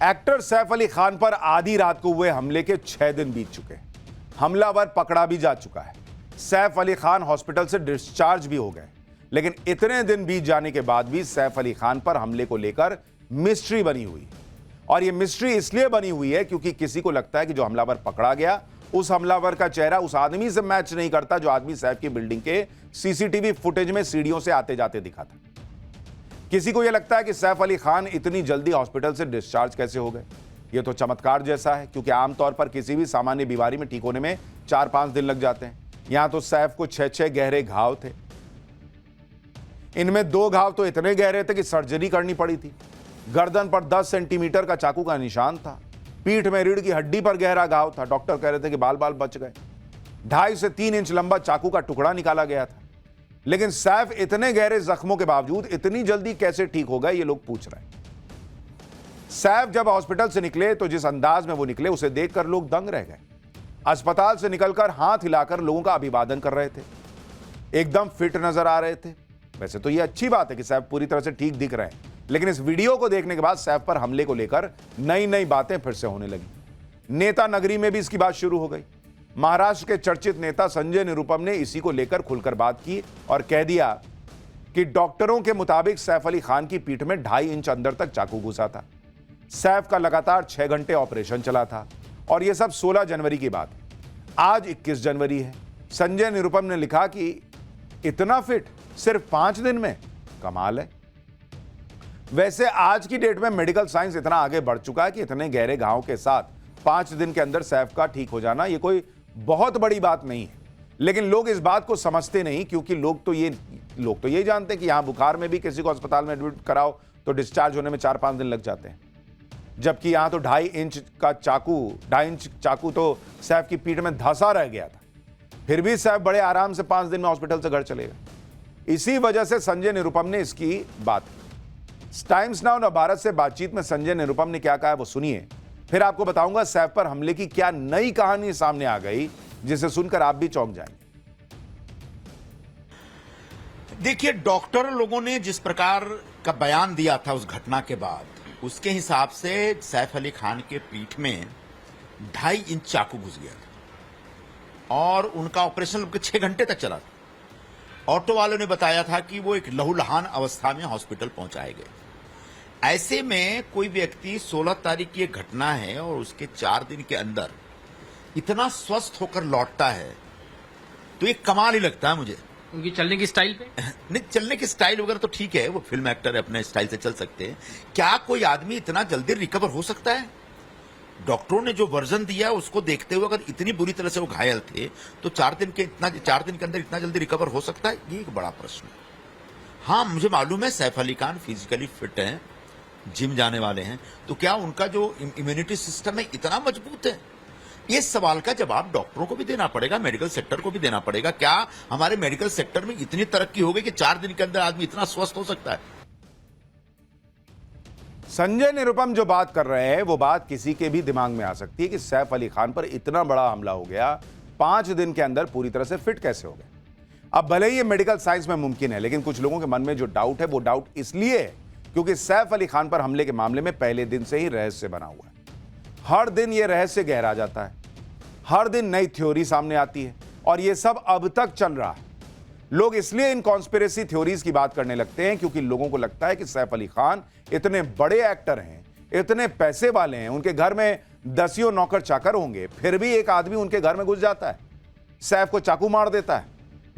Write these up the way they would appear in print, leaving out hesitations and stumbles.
Actor Saif Ali Khan पर आधी रात को हुए हमले के 6 दिन बीत चुके हैं। हमलावर पकड़ा भी जा चुका है। सैफ अली खान हॉस्पिटल से डिस्चार्ज भी हो गए, लेकिन इतने दिन बीत जाने के बाद भी सैफ अली खान पर हमले को लेकर मिस्ट्री बनी हुई है। और यह मिस्ट्री इसलिए बनी हुई है क्योंकि किसी को लगता है कि जो हमलावर पकड़ा गया, उस हमलावर का चेहरा उस आदमी से मैच नहीं करता जो आदमी सैफ की बिल्डिंग के सीसीटीवी फुटेज में सीढ़ियों से आते जाते दिखा था। किसी को यह लगता है कि सैफ अली खान इतनी जल्दी हॉस्पिटल से डिस्चार्ज कैसे हो गए। यह तो चमत्कार जैसा है, क्योंकि आमतौर पर किसी भी सामान्य बीमारी में ठीक होने में 4-5 दिन लग जाते हैं। यहां तो सैफ को 6-6 गहरे घाव थे। इनमें 2 घाव तो इतने गहरे थे कि सर्जरी करनी पड़ी थी। गर्दन पर 10 सेंटीमीटर का चाकू का निशान था। पीठ में रीढ़ की हड्डी पर गहरा घाव था। डॉक्टर कह रहे थे कि बाल बाल बच गए। 2.5 से 3 इंच लंबा चाकू का टुकड़ा निकाला गया था। लेकिन सैफ इतने गहरे जख्मों के बावजूद इतनी जल्दी कैसे ठीक हो गए, ये लोग पूछ रहे हैं। सैफ जब हॉस्पिटल से निकले तो जिस अंदाज में वो निकले, उसे देखकर लोग दंग रह गए। अस्पताल से निकलकर हाथ हिलाकर लोगों का अभिवादन कर रहे थे। एकदम फिट नजर आ रहे थे। वैसे तो ये अच्छी बात है कि सैफ पूरी तरह से ठीक दिख रहे हैं, लेकिन इस वीडियो को देखने के बाद सैफ पर हमले को लेकर नई नई बातें फिर से होने लगी। नेता नगरी में भी इसकी बात शुरू हो गई। महाराष्ट्र के चर्चित नेता संजय निरुपम ने इसी को लेकर खुलकर बात की और कह दिया कि डॉक्टरों के मुताबिक सैफ अली खान की पीठ में 2.5 इंच अंदर तक चाकू घुसा था। सैफ का लगातार 6 घंटे ऑपरेशन चला था और यह सब 16 जनवरी की बात है। आज 21 जनवरी है। संजय निरुपम ने लिखा कि इतना फिट सिर्फ 5 दिन में, कमाल है। वैसे आज की डेट में मेडिकल साइंस इतना आगे बढ़ चुका है कि इतने गहरे घाव के साथ 5 दिन के अंदर सैफ का ठीक हो जाना, यह कोई बहुत बड़ी बात नहीं है। लेकिन लोग इस बात को समझते नहीं, क्योंकि लोग तो ये जानते हैं कि यहां बुखार में भी किसी को अस्पताल में एडमिट कराओ तो डिस्चार्ज होने में 4-5 दिन लग जाते हैं, जबकि यहां तो 2.5 इंच चाकू तो सैफ की पीठ में धंसा रह गया था। फिर भी सैफ बड़े आराम से 5 दिन में हॉस्पिटल से घर चले गए। इसी वजह से संजय निरुपम ने इसकी बात की। टाइम्स नाउ नवभारत से बातचीत में संजय निरुपम ने क्या कहा, वो सुनिए। फिर आपको बताऊंगा सैफ पर हमले की क्या नई कहानी सामने आ गई, जिसे सुनकर आप भी चौंक जाएंगे। देखिए, डॉक्टर लोगों ने जिस प्रकार का बयान दिया था उस घटना के बाद, उसके हिसाब से सैफ अली खान के पीठ में 2.5 इंच चाकू घुस गया था और उनका ऑपरेशन 6 घंटे तक चला था। ऑटो वालों ने बताया था कि वो एक लहूलुहान अवस्था में हॉस्पिटल पहुंचाए गए। ऐसे में कोई व्यक्ति 16 तारीख की एक घटना है और उसके 4 दिन के अंदर इतना स्वस्थ होकर लौटता है, तो एक कमाल ही लगता है मुझे। उनकी चलने की स्टाइल पे नहीं, चलने की स्टाइल वगैरह तो ठीक है, वो फिल्म एक्टर है, अपने स्टाइल से चल सकते हैं। क्या कोई आदमी इतना जल्दी रिकवर हो सकता है? डॉक्टरों ने जो वर्जन दिया उसको देखते हुए अगर इतनी बुरी तरह से वो घायल थे तो 4 दिन के अंदर इतना जल्दी रिकवर हो सकता है? ये एक बड़ा प्रश्न है। हाँ, मुझे मालूम है सैफ अली खान फिजिकली फिट हैं, जिम जाने वाले हैं, तो क्या उनका जो इम्यूनिटी सिस्टम है इतना मजबूत है? इस सवाल का जवाब डॉक्टरों को भी देना पड़ेगा, मेडिकल सेक्टर को भी देना पड़ेगा। क्या हमारे मेडिकल सेक्टर में इतनी तरक्की हो गई कि 4 दिन के अंदर आदमी इतना स्वस्थ हो सकता है? संजय निरुपम जो बात कर रहे हैं वो बात किसी के भी दिमाग में आ सकती है कि सैफ अली खान पर इतना बड़ा हमला हो गया, 5 दिन के अंदर पूरी तरह से फिट कैसे हो गए। अब भले ही ये मेडिकल साइंस में मुमकिन है, लेकिन कुछ लोगों के मन में जो डाउट है वो डाउट इसलिए है क्योंकि सैफ अली खान पर हमले के मामले में पहले दिन से ही रहस्य बना हुआ है। हर दिन यह रहस्य गहरा जाता है, हर दिन नई थ्योरी सामने आती है और यह सब अब तक चल रहा है। लोग इसलिए इन कॉन्स्पिरेसी थ्योरीज की बात करने लगते हैं क्योंकि लोगों को लगता है कि सैफ अली खान इतने बड़े एक्टर हैं, इतने पैसे वाले हैं, उनके घर में दसियों नौकर चाकर होंगे, फिर भी एक आदमी उनके घर में घुस जाता है, सैफ को चाकू मार देता है,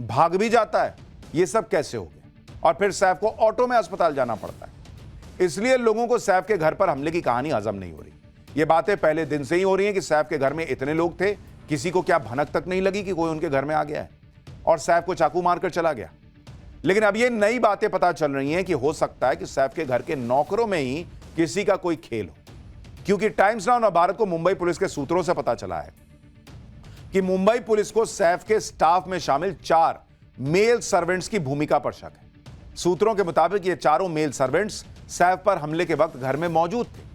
भाग भी जाता है। यह सब कैसे हो गया? और फिर सैफ को ऑटो में अस्पताल जाना पड़ता है। इसलिए लोगों को सैफ के घर पर हमले की कहानी हजम नहीं हो रही। ये बातें पहले दिन से ही हो रही हैं कि सैफ के घर में इतने लोग थे, किसी को क्या भनक तक नहीं लगी कि कोई उनके घर में आ गया है और सैफ को चाकू मारकर चला गया। लेकिन अब ये नई बातें पता चल रही हैं कि हो सकता है कि सैफ के घर के नौकरों में ही किसी का कोई खेल हो, क्योंकि टाइम्स नाउ भारत को मुंबई पुलिस के सूत्रों से पता चला है कि मुंबई पुलिस को सैफ के स्टाफ में शामिल 4 मेल सर्वेंट्स की भूमिका पर शक है। सूत्रों के मुताबिक ये चारों मेल सर्वेंट्स सैफ पर हमले के वक्त घर में मौजूद थे।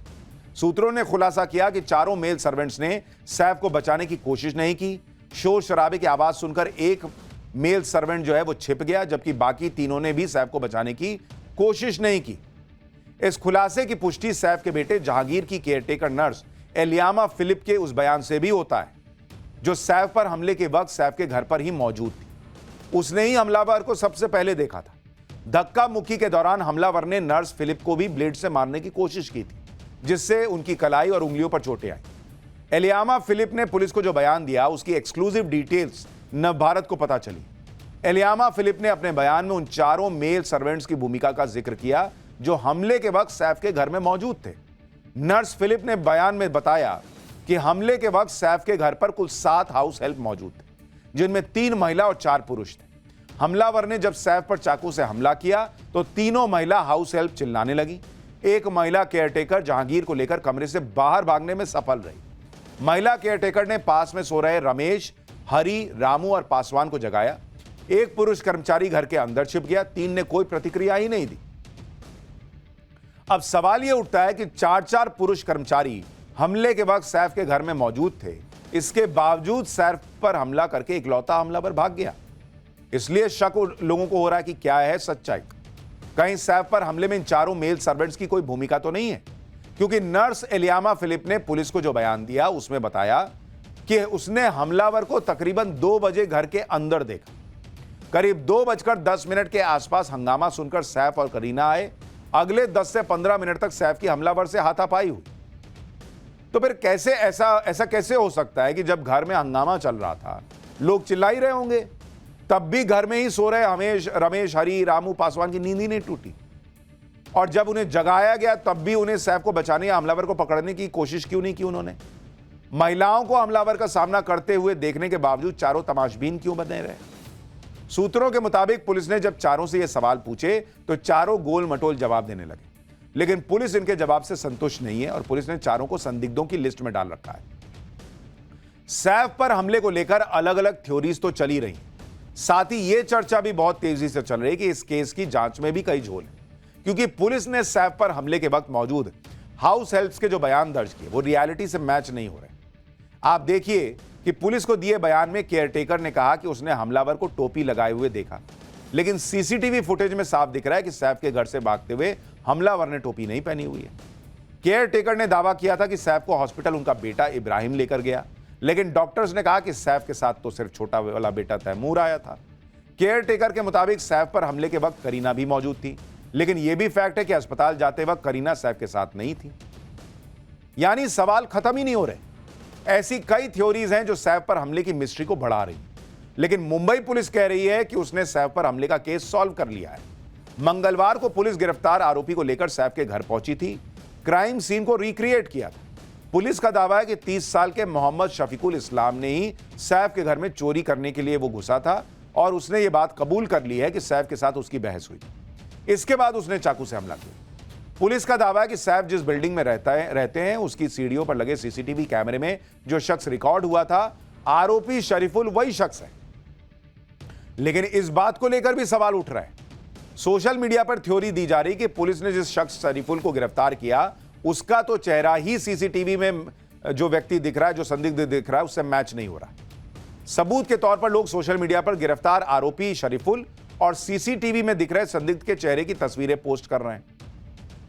सूत्रों ने खुलासा किया कि चारों मेल सर्वेंट्स ने सैफ को बचाने की कोशिश नहीं की। शोर शराबे की आवाज सुनकर एक मेल सर्वेंट जो है वो छिप गया, जबकि बाकी तीनों ने भी सैफ को बचाने की कोशिश नहीं की। इस खुलासे की पुष्टि सैफ के बेटे जहांगीर की केयरटेकर नर्स एलियामा फिलिप के उस बयान से भी होता है, जो सैफ पर हमले के वक्त सैफ के घर पर ही मौजूद थी। उसने ही हमलावर को सबसे पहले देखा था। धक्का मुक्की के दौरान हमलावर ने नर्स फिलिप को भी ब्लेड से मारने की कोशिश की थी, जिससे उनकी कलाई और उंगलियों पर चोटें आई। एलियामा फिलिप ने पुलिस को जो बयान दिया, उसकी एक्सक्लूसिव डिटेल्स नवभारत को पता चली। एलियामा फिलिप ने अपने बयान में उन चारों मेल सर्वेंट्स की भूमिका का जिक्र किया जो हमले के वक्त सैफ के घर में मौजूद थे। नर्स फिलिप ने बयान में बताया कि हमले के वक्त सैफ के घर पर कुल 7 हाउस हेल्प मौजूद थे, जिनमें 3 महिला और 4 पुरुष थे। हमलावर ने जब सैफ पर चाकू से हमला किया तो तीनों महिला हाउस हेल्प चिल्लाने लगी। एक महिला केयरटेकर जहांगीर को लेकर कमरे से बाहर भागने में सफल रही। महिला केयरटेकर ने पास में सो रहे रमेश, हरी, रामू और पासवान को जगाया। एक पुरुष कर्मचारी घर के अंदर छिप गया। 3 ने कोई प्रतिक्रिया ही नहीं दी। अब सवाल यह उठता है कि 4 पुरुष कर्मचारी हमले के वक्त सैफ के घर में मौजूद थे, इसके बावजूद सैफ पर हमला करके इकलौता हमलावर भाग गया। इसलिए शक लोगों को हो रहा है कि क्या है सच्चाई। कहीं सैफ पर हमले में इन चारों मेल सर्वेंट्स की कोई भूमिका तो नहीं है, क्योंकि नर्स एलियामा फिलिप ने पुलिस को जो बयान दिया उसमें बताया कि उसने हमलावर को तकरीबन 2 बजे घर के अंदर देखा। करीब 2:10 के आसपास हंगामा सुनकर सैफ और करीना आए। अगले 10 से 15 मिनट तक सैफ की हमलावर से हाथापाई हुई। तो फिर कैसे ऐसा कैसे हो सकता है कि जब घर में हंगामा चल रहा था, लोग चिल्ला ही रहे होंगे, तब भी घर में ही सो रहे रमेश, हरी, रामू, पासवान की नींद ही नहीं टूटी, और जब उन्हें जगाया गया तब भी उन्हें सैफ को बचाने या हमलावर को पकड़ने की कोशिश क्यों नहीं की उन्होंने? महिलाओं को हमलावर का सामना करते हुए देखने के बावजूद चारों तमाशबीन क्यों बने रहे? सूत्रों के मुताबिक पुलिस ने जब चारों से यह सवाल पूछे तो चारों गोल मटोल जवाब देने लगे, लेकिन पुलिस इनके जवाब से संतुष्ट नहीं है और पुलिस ने चारों को संदिग्धों की लिस्ट में डाल रखा है। सैफ पर हमले को लेकर अलग अलग थ्योरीज तो चली रही, साथ ही यह चर्चा भी बहुत तेजी से चल रही है कि इस केस की जांच में भी कई झोल है, क्योंकि पुलिस ने सैफ पर हमले के वक्त मौजूद हाउस हेल्प्स के जो बयान दर्ज किए वो रियलिटी से मैच नहीं हो रहे। आप देखिए कि पुलिस को दिए बयान में केयरटेकर ने कहा कि उसने हमलावर को टोपी लगाए हुए देखा, लेकिन सीसीटीवी फुटेज में साफ दिख रहा है कि सैफ के घर से भागते हुए हमलावर ने टोपी नहीं पहनी हुई है। केयरटेकर ने दावा किया था कि सैफ को हॉस्पिटल उनका बेटा इब्राहिम लेकर गया, लेकिन डॉक्टर्स ने कहा कि सैफ के साथ तो सिर्फ छोटा वाला बेटा तैमूर आया था। केयरटेकर के मुताबिक सैफ पर हमले के वक्त करीना भी मौजूद थी, लेकिन यह भी फैक्ट है कि अस्पताल जाते वक्त करीना सैफ के साथ नहीं थी। यानी सवाल खत्म ही नहीं हो रहे। ऐसी कई थ्योरीज हैं जो सैफ पर हमले की मिस्ट्री को बढ़ा रही, लेकिन मुंबई पुलिस कह रही है कि उसने सैफ पर हमले का केस सॉल्व कर लिया है। मंगलवार को पुलिस गिरफ्तार आरोपी को लेकर सैफ के घर पहुंची थी, क्राइम सीन को रिक्रिएट किया था। पुलिस का दावा है कि 30 साल के मोहम्मद शफीकुल इस्लाम ने ही सैफ के घर में चोरी करने के लिए वो घुसा था और उसने ये बात कबूल कर ली है कि सैफ के साथ उसकी बहस हुई। इसके बाद उसने चाकू से हमला किया। पुलिस का दावा है कि सैफ जिस बिल्डिंग में रहते हैं उसकी सीढ़ियों पर लगे सीसीटीवी कैमरे में जो शख्स रिकॉर्ड हुआ था, आरोपी शरीफुल वही शख्स है। लेकिन इस बात को लेकर भी सवाल उठ रहा है। सोशल मीडिया पर थ्योरी दी जा रही कि पुलिस ने जिस शख्स शरीफुल को गिरफ्तार किया उसका तो चेहरा ही सीसीटीवी में जो व्यक्ति दिख रहा है, जो संदिग्ध दिख रहा है, उससे मैच नहीं हो रहा। सबूत के तौर पर लोग सोशल मीडिया पर गिरफ्तार आरोपी शरीफुल और सीसीटीवी में दिख रहे संदिग्ध के चेहरे की तस्वीरें पोस्ट कर रहे हैं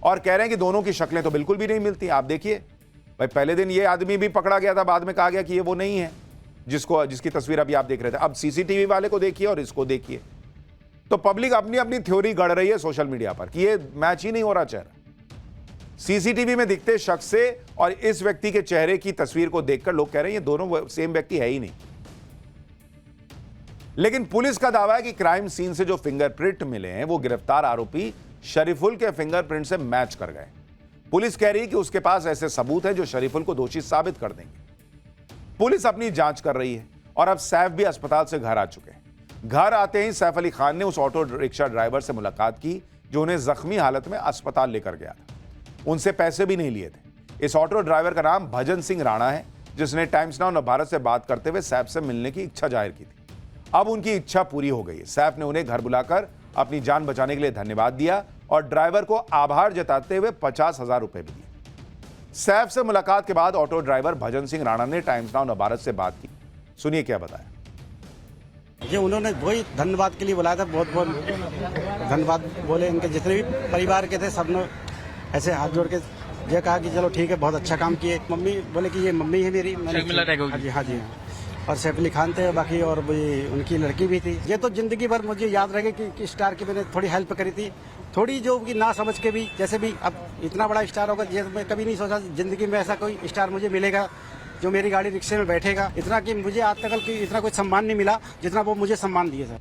और कह रहे हैं कि दोनों की शक्लें तो बिल्कुल भी नहीं मिलती। आप देखिए भाई, पहले दिन ये आदमी भी पकड़ा गया था, बाद में कहा गया कि ये वो नहीं है जिसकी तस्वीर अभी आप देख रहे थे। अब सीसीटीवी वाले को देखिए और इसको देखिए, तो पब्लिक अपनी अपनी थ्योरी गढ़ रही है सोशल मीडिया पर कि ये मैच ही नहीं हो रहा चेहरा। सीसीटीवी में दिखते शख्स से और इस व्यक्ति के चेहरे की तस्वीर को देखकर लोग कह रहे हैं ये दोनों सेम व्यक्ति है ही नहीं। लेकिन पुलिस का दावा है कि क्राइम सीन से जो फिंगरप्रिंट मिले हैं वो गिरफ्तार आरोपी शरीफुल के फिंगरप्रिंट से मैच कर गए। पुलिस कह रही है कि उसके पास ऐसे सबूत हैं जो शरीफुल को दोषी साबित कर देंगे। पुलिस अपनी जांच कर रही है और अब सैफ भी अस्पताल से घर आ चुके हैं। घर आते ही सैफ अली खान ने उस ऑटो रिक्शा ड्राइवर से मुलाकात की जो उन्हें जख्मी हालत में अस्पताल लेकर गया था। उनसे पैसे भी नहीं लिए थे। इस ऑटो ड्राइवर का नाम भजन सिंह राणा है, जिसने टाइम्स नाउ नवभारत से बात करते हुए सैफ से मिलने की इच्छा जाहिर की थी। अब उनकी इच्छा पूरी हो गई है। सैफ ने उन्हें घर बुलाकर अपनी जान बचाने के लिए धन्यवाद दिया और ड्राइवर को आभार जताते हुए 50,000 रुपए भी दिए। सैफ से मुलाकात के बाद ऑटो ड्राइवर भजन सिंह राणा ने टाइम्स नाउ नवभारत से बात की। सुनिए क्या बताया। ये उन्होंने वही धन्यवाद के लिए बुलाया था, बहुत बहुत धन्यवाद बोले। इनके जितने भी परिवार के थे सब ने ऐसे हाथ जोड़ के ये कहा कि चलो ठीक है, बहुत अच्छा काम किए। मम्मी बोले कि ये मम्मी है मेरी। शर्मिला टैगोर की। हाँ जी हाँ। और सैफ अली खान थे बाकी, और भी उनकी लड़की भी थी। ये तो जिंदगी भर मुझे याद रहेगा कि स्टार की मैंने थोड़ी हेल्प करी थी, थोड़ी जो कि ना समझ के भी, जैसे भी अब इतना बड़ा स्टार होगा, ये मैं कभी नहीं सोचा जिंदगी में ऐसा कोई स्टार मुझे मिलेगा जो मेरी गाड़ी रिक्शे में बैठेगा। इतना कि मुझे आज तक इतना कोई सम्मान नहीं मिला जितना वो मुझे सम्मान दिए सर।